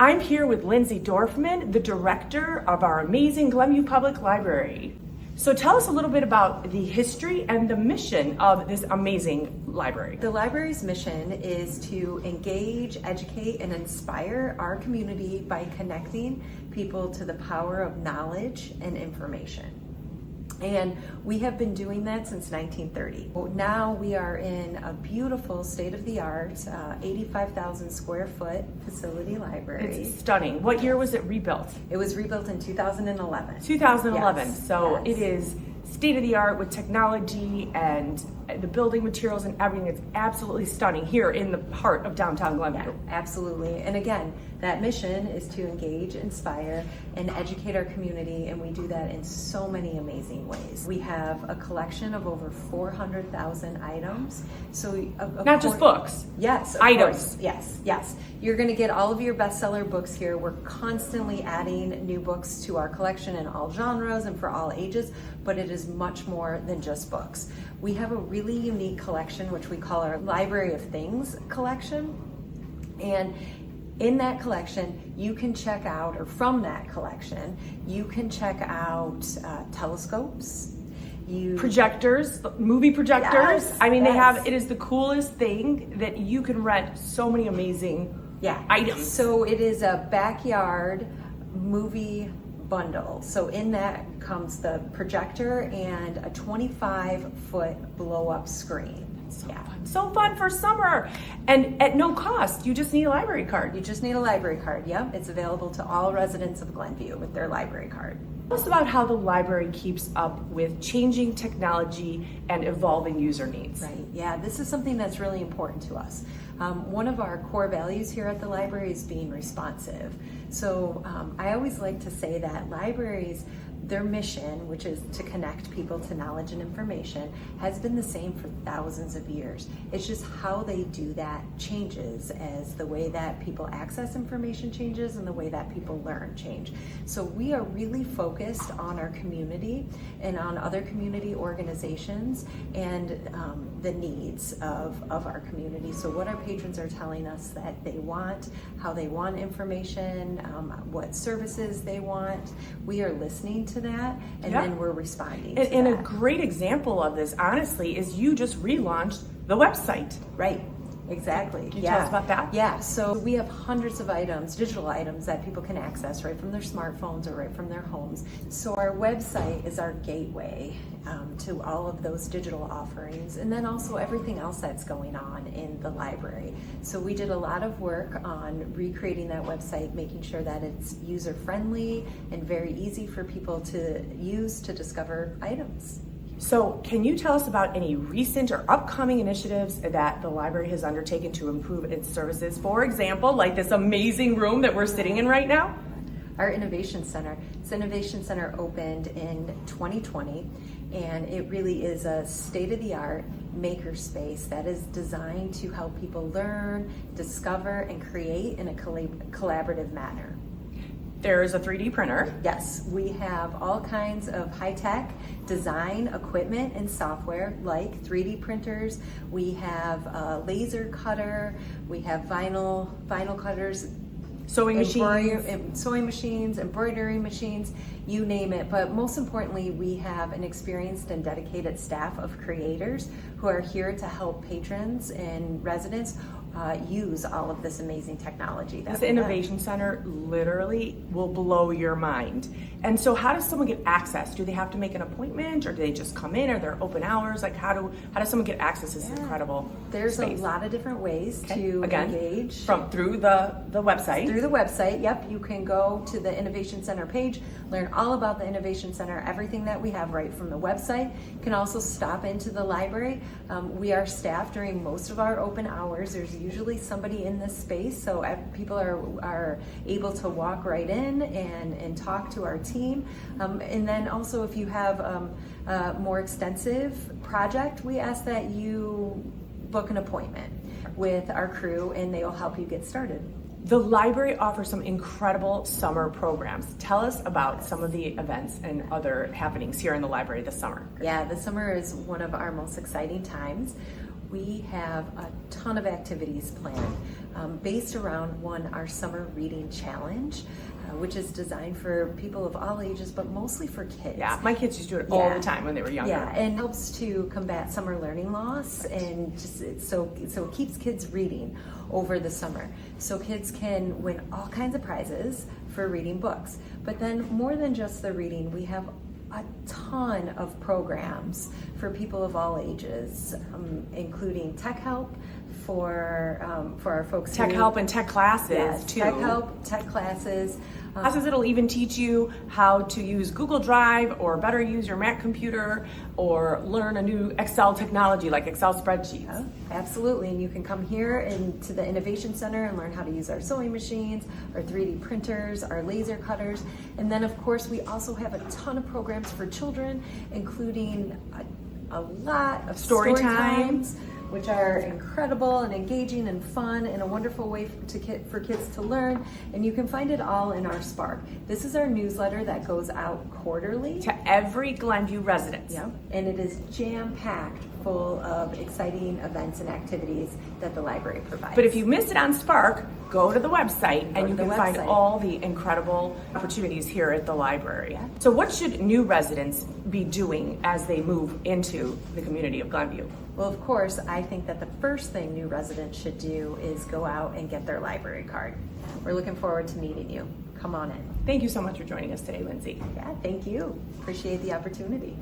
I'm here with Lindsay Dorfman, the director of our amazing Glenview Public Library. So tell us a little bit about the history and the mission of this amazing library. The library's mission is to engage, educate, and inspire our community by connecting people to the power of knowledge and information. And we have been doing that since 1930. Now we are in a beautiful state-of-the-art 85,000 square foot facility library. It's stunning. What year was it rebuilt? It was rebuilt in 2011. 2011. Yes, so yes. It is state-of-the-art with technology and the building materials and everything. It's absolutely stunning here in the heart of downtown Glenview. Yeah, absolutely. And again, that mission is to engage, inspire, and educate our community, and we do that in so many amazing ways. We have a collection of over 400,000 items. So Not just books. Yes, of items. Course. Yes. You're going to get all of your bestseller books here. We're constantly adding new books to our collection in all genres and for all ages, but it is much more than just books. We have a really unique collection, which we call our Library of Things collection. And in that collection, you can check out, or from that collection, you can check out telescopes, projectors, movie projectors. Yes, I mean, yes. it is the coolest thing that you can rent so many amazing items. So it is a backyard movie bundle. So in that comes the projector and a 25-foot blow-up screen. So fun for summer, and at no cost. You just need a library card. You just need a library card. Yep, it's available to all residents of Glenview with their library card. Tell us about how the library keeps up with changing technology and evolving user needs. Right, yeah, this is something that's really important to us. One of our core values here at the library is being responsive. So I always like to say that libraries, their mission, which is to connect people to knowledge and information, has been the same for thousands of years. It's just how they do that changes as the way that people access information changes and the way that people learn change. So we are really focused on our community and on other community organizations and the needs of our community. So what our patrons are telling us that they want, how they want information, what services they want, we are listening to that, and then we're responding to and that. a great example of this, honestly, is you just relaunched the website. Right, exactly. Can you tell us about that? Yeah, so we have hundreds of items, digital items that people can access right from their smartphones or right from their homes. So our website is our gateway to all of those digital offerings, and then also everything else that's going on in the library. So we did a lot of work on recreating that website, making sure that it's user-friendly and very easy for people to use to discover items. So can you tell us about any recent or upcoming initiatives that the library has undertaken to improve its services? For example, like this amazing room that we're sitting in right now? Our Innovation Center. This Innovation Center opened in 2020, and it really is a state-of-the-art maker space that is designed to help people learn, discover, and create in a collaborative manner. There is a 3D printer. Yes, we have all kinds of high-tech design equipment and software like 3D printers. We have a laser cutter. We have vinyl cutters, sewing machines, embroidery machines, you name it. But most importantly, we have an experienced and dedicated staff of creators who are here to help patrons and residents use all of this amazing technology. This Innovation Center literally will blow your mind. And so how does someone get access? Do they have to make an appointment, or do they just come in? Are there open hours? Like how does someone get access to this incredible There's space? a lot of different ways to engage. Through the website? Through the website, yep. You can go to the Innovation Center page, learn all about the Innovation Center, everything that we have right from the website. You can also stop into the library. We are staffed during most of our open hours. There's usually somebody in this space, so people are able to walk right in and talk to our team. And then also if you have a more extensive project, we ask that you book an appointment with our crew and they will help you get started. The library offers some incredible summer programs. Tell us about some of the events and other happenings here in the library this summer. Yeah, the summer is one of our most exciting times. we have a ton of activities planned based around our summer reading challenge, which is designed for people of all ages, but mostly for kids. Yeah, my kids used to do it all the time when they were younger. Yeah, and helps to combat summer learning loss, and so it keeps kids reading over the summer. So kids can win all kinds of prizes for reading books. But then more than just the reading, we have a ton of programs for people of all ages, including tech help for our folks. Tech help and tech classes too. Tech help, tech classes. Classes that'll even teach you how to use Google Drive or better use your Mac computer or learn a new Excel technology like Excel spreadsheets. Yeah, absolutely, and you can come here into the Innovation Center and learn how to use our sewing machines, our 3D printers, our laser cutters, and then of course we also have a ton of programs for children, including a lot of story times, which are incredible and engaging and fun and a wonderful way for kids to learn. And you can find it all in our Spark. This is our newsletter that goes out quarterly to every Glenview resident. Yeah, and it is jam-packed full of exciting events and activities that the library provides. But if you missed it on Spark, go to the website and you can find all the incredible opportunities here at the library. Yeah. So what should new residents be doing as they move into the community of Glenview? Well, of course, I think that the first thing new residents should do is go out and get their library card. We're looking forward to meeting you. Come on in. Thank you so much for joining us today, Lindsay. Yeah, thank you. Appreciate the opportunity.